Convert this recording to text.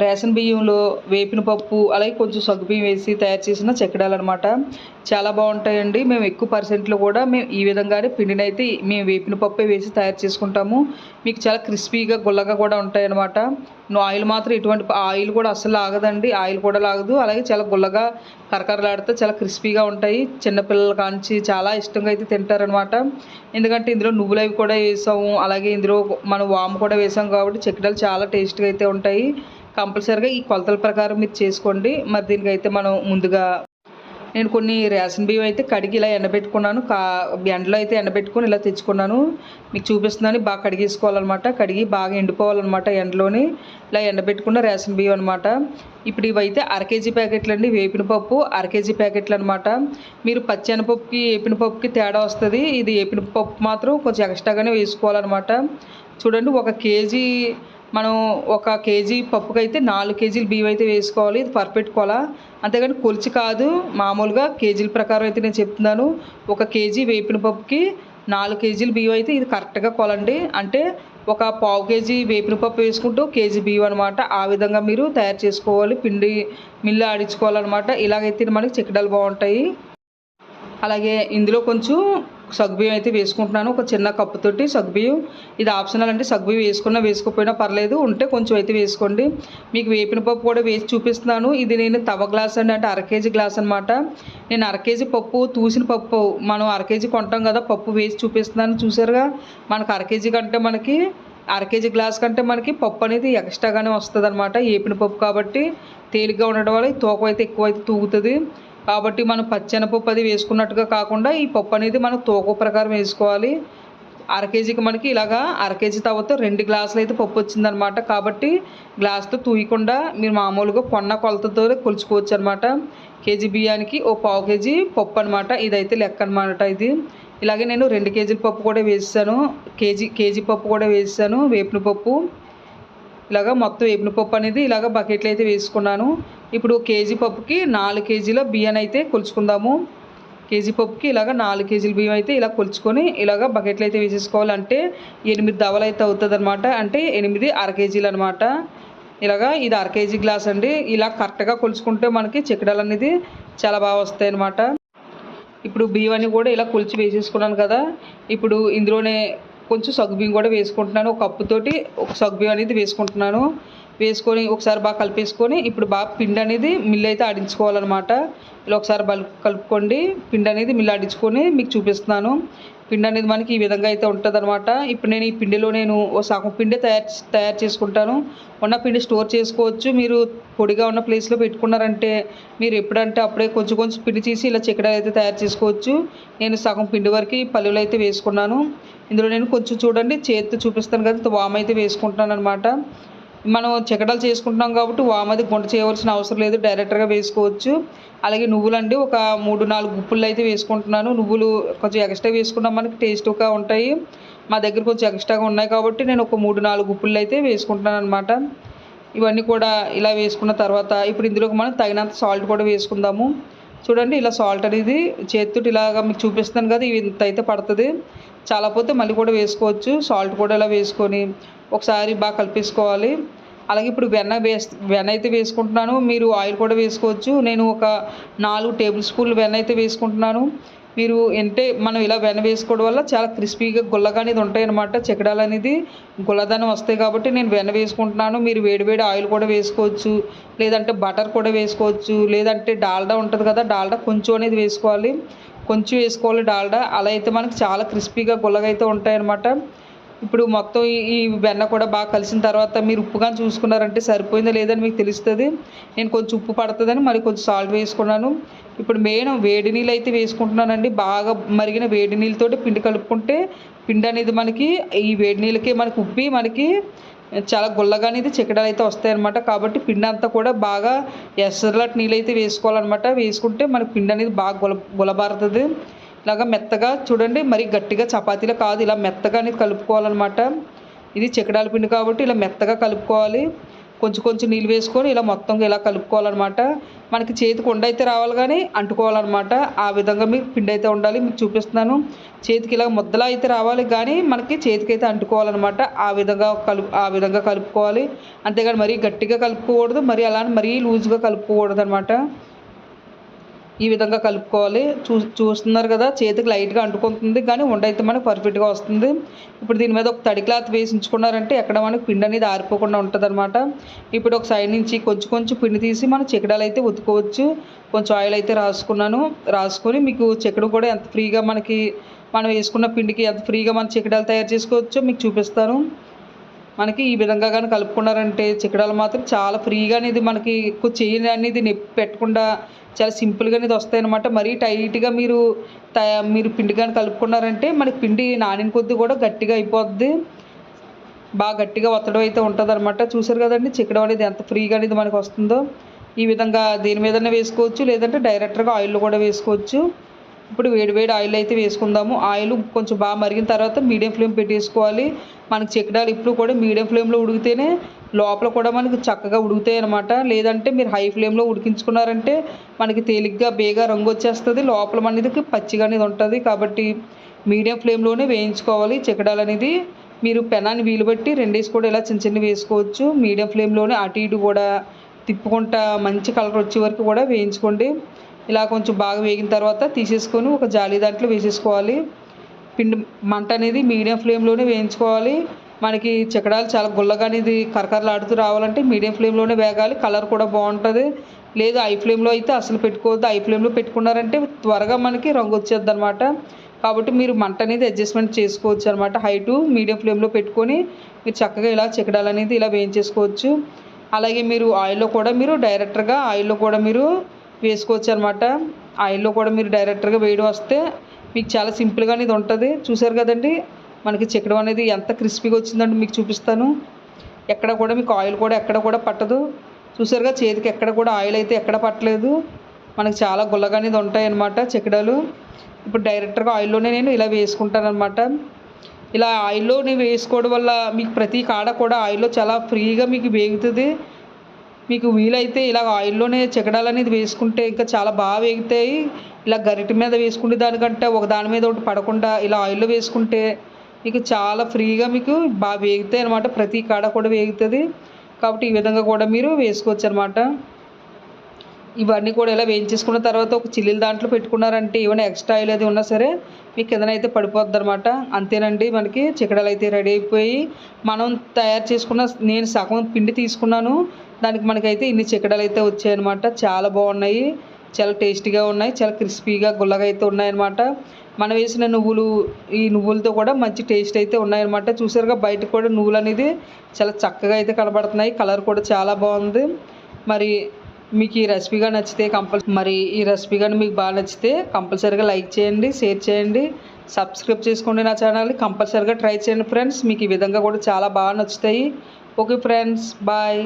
Ration బియ్యంలో వేపిన పప్పు అలాగే కొంచెం సగ్గుబియ్యం వేసి తయారు చేసిన చెక్కడాలన్నమాట. చాలా బాగుంటాయండి. మేము ఎక్కువ పర్సెంట్లో కూడా మేము ఈ విధంగానే పిండినైతే మేము వేపిన పప్పే వేసి తయారు చేసుకుంటాము. మీకు చాలా క్రిస్పీగా గుల్లగా కూడా ఉంటాయన్నమాట. ఆయిల్ మాత్రం ఎటువంటి ఆయిల్ కూడా అస్సలు లాగదండి. ఆయిల్ కూడా లాగదు. అలాగే చాలా గుల్లగా కరకరలాడితే చాలా క్రిస్పీగా ఉంటాయి. చిన్నపిల్లల కాంచి చాలా ఇష్టంగా అయితే తింటారనమాట. ఎందుకంటే ఇందులో నువ్వులు అవి కూడా వేసాము. అలాగే ఇందులో మనం వాము కూడా వేసాం కాబట్టి చెక్కడాలు చాలా టేస్ట్గా అయితే ఉంటాయి. కంపల్సరీగా ఈ కొలతల ప్రకారం మీరు చేసుకోండి. మరి దీనికైతే మనం ముందుగా నేను కొన్ని రేషన్ బియ్యం అయితే కడిగి ఇలా ఎండబెట్టుకున్నాను. ఎండలో అయితే ఎండబెట్టుకొని ఇలా తెచ్చుకున్నాను. మీకు చూపిస్తున్నాను. బాగా కడిగేసుకోవాలన్నమాట. కడిగి బాగా ఎండిపోవాలన్నమాట ఎండలోని. ఇలా ఎండబెట్టుకున్న రేషన్ బియ్యం అనమాట. ఇప్పుడు ఇవైతే అర కేజీ ప్యాకెట్లు అండి. వేపిన పప్పు అర కేజీ ప్యాకెట్లు అనమాట. మీరు పచ్చెనపప్పుకి వేపిన పప్పుకి తేడా వస్తుంది. ఇది వేపిన పప్పు మాత్రం కొంచెం ఎక్స్ట్రాగానే వేసుకోవాలన్నమాట. చూడండి, మనం ఒక కేజీ పప్పుకైతే 4 కేజీలు బియ్యం అయితే వేసుకోవాలి. ఇది పర్ఫెక్ట్ కొల, అంతేగాని కొలిచి కాదు. మామూలుగా కేజీల ప్రకారం అయితే నేను చెప్తున్నాను. ఒక కేజీ వేపిన పప్పుకి 4 కేజీలు బియ్యం అయితే ఇది కరెక్ట్గా కొలండి. అంటే ఒక పావు కేజీ వేపిన పప్పు వేసుకుంటూ కేజీ బియ్యం అనమాట. ఆ విధంగా మీరు తయారు చేసుకోవాలి. పిండి మిల్లు ఆడించుకోవాలన్నమాట. ఇలాగైతే మనకి చెక్కడాలు బాగుంటాయి. అలాగే ఇందులో కొంచెం సగ్గుబియ్యం అయితే వేసుకుంటున్నాను. ఒక చిన్న కప్పుతోటి సగ్గుబియ్యం. ఇది ఆప్షనల్ అండి. సగ్గుబియ్యం వేసుకున్నా వేసుకోకపోయినా పర్లేదు. ఉంటే కొంచెం అయితే వేసుకోండి. మీకు వేపిన పప్పు కూడా వేసి చూపిస్తున్నాను. ఇది నేను తవ గ్లాస్ అండి, అంటే అర కేజీ గ్లాస్ అనమాట. నేను అర కేజీ పప్పు, తూసిన పప్పు మనం అర కేజీ కొంటాం కదా, పప్పు వేసి చూపిస్తున్నాను. చూసారుగా, మనకు అర కేజీ కంటే మనకి అర కేజీ గ్లాస్ కంటే మనకి పప్పు అనేది ఎక్స్ట్రాగానే వస్తుంది అనమాట. వేపిన పప్పు కాబట్టి తేలిగ్గా ఉండడం వల్ల తూకం అయితే ఎక్కువ అయితే తూగుతుంది. కాబట్టి మనం పచ్చెనపప్పు అది వేసుకున్నట్టుగా కాకుండా ఈ పప్పు అనేది మనం తూకం ప్రకారం వేసుకోవాలి. అర కేజీకి మనకి ఇలాగా అర కేజీ తవ్వతో 2 గ్లాసులు అయితే పప్పు వచ్చిందనమాట. కాబట్టి గ్లాస్తో తూయకుండా మీరు మామూలుగా కొన్న కొలతతో కొలుచుకోవచ్చు అనమాట. కేజీ బియ్యానికి ఓ పావు కేజీ పప్పు అనమాట. ఇదైతే లెక్క అనమాట. ఇది ఇలాగే నేను 2 కేజీల పప్పు కూడా వేసాను. కేజీ పప్పు కూడా వేసాను, వేపిన పప్పు. ఇలాగ మొత్తం వేపిన పప్పు అనేది ఇలాగ బకెట్లు అయితే వేసుకున్నాను. ఇప్పుడు కేజీ పప్పుకి 4 కేజీల బియ్యాన్ని అయితే కొలుచుకుందాము. కేజీ పప్పుకి ఇలాగ 4 కేజీల బియ్యం అయితే ఇలా కొలుచుకొని ఇలాగ బకెట్లు అయితే వేసేసుకోవాలి. అంటే 8 దవలు అయితే అవుతుంది అనమాట. అంటే 8 అర కేజీలు అనమాట. ఇలాగా ఇది అర కేజీ గ్లాస్ అండి. ఇలా కరెక్ట్గా కొలుచుకుంటే మనకి చెక్కడాలు అనేది చాలా బాగా వస్తాయి అనమాట. ఇప్పుడు బియ్యాన్ని కూడా ఇలా కొలిచి వేసేసుకున్నాను కదా. ఇప్పుడు ఇందులోనే కొంచెం సగ్గుబియ్యం కూడా వేసుకుంటున్నాను. ఒక కప్పుతోటి ఒక సగ్గుబియ్యం అనేది వేసుకుంటున్నాను. వేసుకొని ఒకసారి బాగా కలిపేసుకొని ఇప్పుడు బాగా పిండి అనేది మిల్లు అయితే ఆడించుకోవాలన్నమాట. ఇలా ఒకసారి కలుపుకోండి. పిండి అనేది మిల్లు ఆడించుకొని మీకు చూపిస్తున్నాను. పిండి అనేది మనకి ఈ విధంగా అయితే ఉంటుందన్నమాట. ఇప్పుడు నేను ఈ పిండిలో ఓ సగం పిండి తయారు చేసుకుంటాను. ఉన్న పిండి స్టోర్ చేసుకోవచ్చు. మీరు పొడిగా ఉన్న ప్లేస్లో పెట్టుకున్నారంటే మీరు ఎప్పుడంటే అప్పుడే కొంచెం కొంచెం పిండి తీసి ఇలా చెక్కడాలు అయితే తయారు చేసుకోవచ్చు. నేను సగం పిండి వరకు పల్లీలు అయితే వేసుకున్నాను. ఇందులో నేను కొంచెం చూడండి చేతితో చూపిస్తాను కదా, వాము అయితే వేసుకుంటున్నాను అనమాట. మనం చెక్కడాలు చేసుకుంటున్నాం కాబట్టి వామది గుంట చేయవలసిన అవసరం లేదు, డైరెక్ట్గా వేసుకోవచ్చు. అలాగే నువ్వులండి ఒక 3-4 గుప్పులు అయితే వేసుకుంటున్నాను. నువ్వులు కొంచెం ఎక్స్ట్రా వేసుకున్నాం మనకి టేస్ట్గా ఉంటాయి. మా దగ్గర కొంచెం ఎక్స్ట్రాగా ఉన్నాయి కాబట్టి నేను ఒక 3-4 గుప్పులు అయితే వేసుకుంటున్నాను అనమాట. ఇవన్నీ కూడా ఇలా వేసుకున్న తర్వాత ఇప్పుడు ఇందులోకి మనం తగినంత సాల్ట్ కూడా వేసుకుందాము. చూడండి, ఇలా సాల్ట్ అనేది చేతితో ఇలాగా మీకు చూపిస్తాను కదా, ఇవి ఇంత అయితే పడుతుంది. చాలా పోతే మళ్ళీ కూడా వేసుకోవచ్చు. సాల్ట్ కూడా ఇలా వేసుకొని ఒకసారి బాగా కలిపేసుకోవాలి. అలాగే ఇప్పుడు వెన్న అయితే వేసుకుంటున్నాను. మీరు ఆయిల్ కూడా వేసుకోవచ్చు. నేను ఒక 4 టేబుల్ స్పూన్లు వెన్న అయితే వేసుకుంటున్నాను. మీరు మనం ఇలా వెన్న వేసుకోవడం వల్ల చాలా క్రిస్పీగా గుల్లగా అనేది ఉంటాయి అన్నమాట. చెక్కడాలు అనేది గుల్లదనం వస్తాయి కాబట్టి నేను వెన్న వేసుకుంటున్నాను. మీరు వేడివేడి ఆయిల్ కూడా వేసుకోవచ్చు, లేదంటే బటర్ కూడా వేసుకోవచ్చు, లేదంటే డాల్డా ఉంటుంది కదా, డాల్డా కొంచెం అనేది వేసుకోవాలి. కొంచెం వేసుకోవాలి డాల్డా. అలా అయితే మనకి చాలా క్రిస్పీగా గుల్లగా అయితే ఉంటాయన్నమాట. ఇప్పుడు మొత్తం ఈ వెన్న కూడా బాగా కలిసిన తర్వాత మీరు ఉప్పుగా చూసుకున్నారంటే సరిపోయిందా లేదని మీకు తెలుస్తుంది. నేను కొంచెం ఉప్పు పడుతుందని మరి కొంచెం సాల్ట్ వేసుకున్నాను. ఇప్పుడు మెయిన్ వేడి నీళ్ళు అయితే వేసుకుంటున్నానండి. బాగా మరిగిన వేడి నీళ్ళతోటి పిండి కలుపుకుంటే పిండి అనేది మనకి ఈ వేడి నీళ్ళకి మనకి ఉబ్బి మనకి చాలా గుల్లగా అనేది చెక్కడాలు అయితే వస్తాయన్నమాట. కాబట్టి పిండి అంతా కూడా బాగా ఎసరలాంటి నీళ్ళు అయితే వేసుకోవాలన్నమాట. వేసుకుంటే మనకి పిండి అనేది బాగా గుల్లబారుతుంది. ఇలాగా మెత్తగా చూడండి, మరి గట్టిగా చపాతీలో కాదు, ఇలా మెత్తగా అనేది కలుపుకోవాలన్నమాట. ఇది చెక్కడాల పిండి కాబట్టి ఇలా మెత్తగా కలుపుకోవాలి. కొంచెం కొంచెం నీళ్ళు వేసుకొని ఇలా మొత్తంగా ఇలా కలుపుకోవాలన్నమాట. మనకి చేతికి ఉండ అయితే రావాలి కానీ అంటుకోవాలన్నమాట. ఆ విధంగా మీకు పిండి అయితే ఉండాలి. మీకు చూపిస్తున్నాను. చేతికి ఇలా ముద్దలా అయితే రావాలి కానీ మనకి చేతికైతే అంటుకోవాలన్నమాట. ఆ విధంగా కలుపుకోవాలి. అంతేగాని మరీ గట్టిగా కలుపుకోకూడదు, మరి అలానే మరీ లూజ్గా కలుపుకోకూడదు అనమాట. ఈ విధంగా కలుపుకోవాలి. చూస్తున్నారు కదా, చేతికి లైట్గా అంటుకుంటుంది కానీ ఉండ అయితే మనకు పర్ఫెక్ట్గా వస్తుంది. ఇప్పుడు దీని మీద ఒక తడి క్లాత్ వేసి ఉంచుకున్నారంటే ఎక్కడ మనకు పిండి అనేది ఆరిపోకుండా ఉంటుందన్నమాట. ఇప్పుడు ఒక సైడ్ నుంచి కొంచెం కొంచెం పిండి తీసి మనం చెక్కడాలు అయితే ఉతుకోవచ్చు. కొంచెం ఆయిల్ అయితే రాసుకొని మీకు చెక్కడు కూడా ఎంత ఫ్రీగా మనం వేసుకున్న పిండికి ఎంత ఫ్రీగా మన చెక్కడాలు తయారు చేసుకోవచ్చో మీకు చూపిస్తాను. మనకి ఈ విధంగా కానీ కలుపుకున్నారంటే చెక్కడాలు మాత్రం చాలా ఫ్రీగా అనేది మనకి ఎక్కువ చెయ్యి అనేది నొప్పి పెట్టకుండా చాలా సింపుల్గా అనేది వస్తాయన్నమాట. మరీ టైట్గా మీరు పిండి కానీ కలుపుకున్నారంటే మనకి పిండి నానిన కొద్దీ కూడా గట్టిగా అయిపోద్ది. బాగా గట్టిగా ఒత్తడం అయితే ఉంటుంది అనమాట. చూసారు కదండి చెక్కడం అనేది ఎంత ఫ్రీగా అనేది మనకు వస్తుందో. ఈ విధంగా దేని మీదనే వేసుకోవచ్చు, లేదంటే డైరెక్ట్గా ఆయిల్లో కూడా వేసుకోవచ్చు. ఇప్పుడు వేడి ఆయిల్ అయితే వేసుకుందాము. ఆయిల్ కొంచెం బాగా మరిగిన తర్వాత మీడియం ఫ్లేమ్ పెట్టేసుకోవాలి. మనకి చెక్కడాలు ఇప్పుడు కూడా మీడియం ఫ్లేమ్లో ఉడికితేనే లోపల కూడా మనకి చక్కగా ఉడుకుతాయి అనమాట. లేదంటే మీరు హై ఫ్లేమ్లో ఉడికించుకున్నారంటే మనకి తేలిగ్గా బేగా రంగు వచ్చేస్తుంది, లోపల మనకి పచ్చిగా అనేది ఉంటుంది. కాబట్టి మీడియం ఫ్లేమ్లోనే వేయించుకోవాలి చెక్కడాలు అనేది. మీరు పెనాన్ని వీలు బట్టి రెండేసి కూడా ఇలా చిన్న చిన్నవి వేసుకోవచ్చు. మీడియం ఫ్లేమ్లోనే అటు ఇటు కూడా తిప్పుకుంటా మంచి కలర్ వచ్చే వరకు కూడా వేయించుకోండి. ఇలా కొంచెం బాగా వేగిన తర్వాత తీసేసుకొని ఒక జాలి దాంట్లో వేసేసుకోవాలి. పిండి మంట అనేది మీడియం ఫ్లేమ్లోనే వేయించుకోవాలి. మనకి చెక్కడాలు చాలా గుల్లగా అనేది కరకరలాడుతూ రావాలంటే మీడియం ఫ్లేమ్లోనే వేగాలి. కలర్ కూడా బాగుంటుంది. లేదు హై ఫ్లేమ్లో అయితే అసలు పెట్టుకోవద్దు. హై ఫ్లేమ్లో పెట్టుకున్నారంటే త్వరగా మనకి రంగు వచ్చేద్ది అనమాట. కాబట్టి మీరు మంట అనేది అడ్జస్ట్మెంట్ చేసుకోవచ్చు అనమాట. హై టు మీడియం ఫ్లేమ్లో పెట్టుకొని మీరు చక్కగా ఇలా చెక్కడాలు అనేది ఇలా వేయించేసుకోవచ్చు. అలాగే మీరు డైరెక్ట్గా ఆయిల్లో కూడా మీరు వేసుకోవచ్చు అనమాట. ఆయిల్లో కూడా మీరు డైరెక్ట్గా వేయడం వస్తే మీకు చాలా సింపుల్గా అనేది ఉంటుంది. చూసారు కదండి మనకి చెక్కడం అనేది ఎంత క్రిస్పీగా వచ్చిందంటే మీకు చూపిస్తాను. ఎక్కడ కూడా మీకు ఆయిల్ కూడా ఎక్కడ కూడా పట్టదు. చూసారుగా చేతికి ఎక్కడ కూడా ఆయిల్ అయితే ఎక్కడ పట్టలేదు. మనకి చాలా గుల్లగా అనేది ఉంటాయి అన్నమాట చెక్కడాలు. ఇప్పుడు డైరెక్ట్గా ఆయిల్లోనే నేను ఇలా వేసుకుంటాను అనమాట. ఇలా ఆయిల్లోనే వేసుకోవడం వల్ల మీకు ప్రతి కాడ కూడా ఆయిల్లో చాలా ఫ్రీగా మీకు వేగుతుంది. మీకు వీలైతే ఇలా ఆయిల్లోనే చెక్కడాలు అనేది వేసుకుంటే ఇంకా చాలా బాగా వేగుతాయి. ఇలా గరిటె మీద వేసుకునే దానికంటే ఒక దాని మీద ఒకటి పడకుండా ఇలా ఆయిల్లో వేసుకుంటే మీకు చాలా ఫ్రీగా మీకు బాగా వేగుతాయి అనమాట. ప్రతి కాడ కూడా వేగుతుంది. కాబట్టి ఈ విధంగా కూడా మీరు వేసుకోవచ్చు అనమాట. ఇవన్నీ కూడా ఇలా వేయించేసుకున్న తర్వాత ఒక చిల్లీల దాంట్లో పెట్టుకున్నారంటే ఏమైనా ఎక్స్ట్రా ఆయిల్ అది ఉన్నా సరే మీకు కిందనైతే పడిపోద్ది అనమాట. అంతేనండి, మనకి చెక్కడాలు అయితే రెడీ అయిపోయి మనం తయారు చేసుకున్న నేను సగం పిండి తీసుకున్నాను. దానికి మనకైతే ఇన్ని చెక్కడాలు అయితే వచ్చాయన్నమాట. చాలా బాగున్నాయి, చాలా టేస్టీగా ఉన్నాయి, చాలా క్రిస్పీగా గుల్లగా అయితే ఉన్నాయన్నమాట. మనం వేసిన ఈ నువ్వులతో కూడా మంచి టేస్ట్ అయితే ఉన్నాయన్నమాట. చూసారుగా బయటకు కూడా నువ్వులు అనేది చాలా చక్కగా అయితే కనబడుతున్నాయి. కలర్ కూడా చాలా బాగుంది. మరి మీకు ఈ రెసిపీ కానీ మీకు బాగా నచ్చితే కంపల్సరీగా లైక్ చేయండి, షేర్ చేయండి, సబ్స్క్రైబ్ చేసుకోండి నా ఛానల్ని. కంపల్సరీగా ట్రై చేయండి ఫ్రెండ్స్. మీకు ఈ విధంగా కూడా చాలా బాగా నచ్చుతాయి. Okay friends, bye.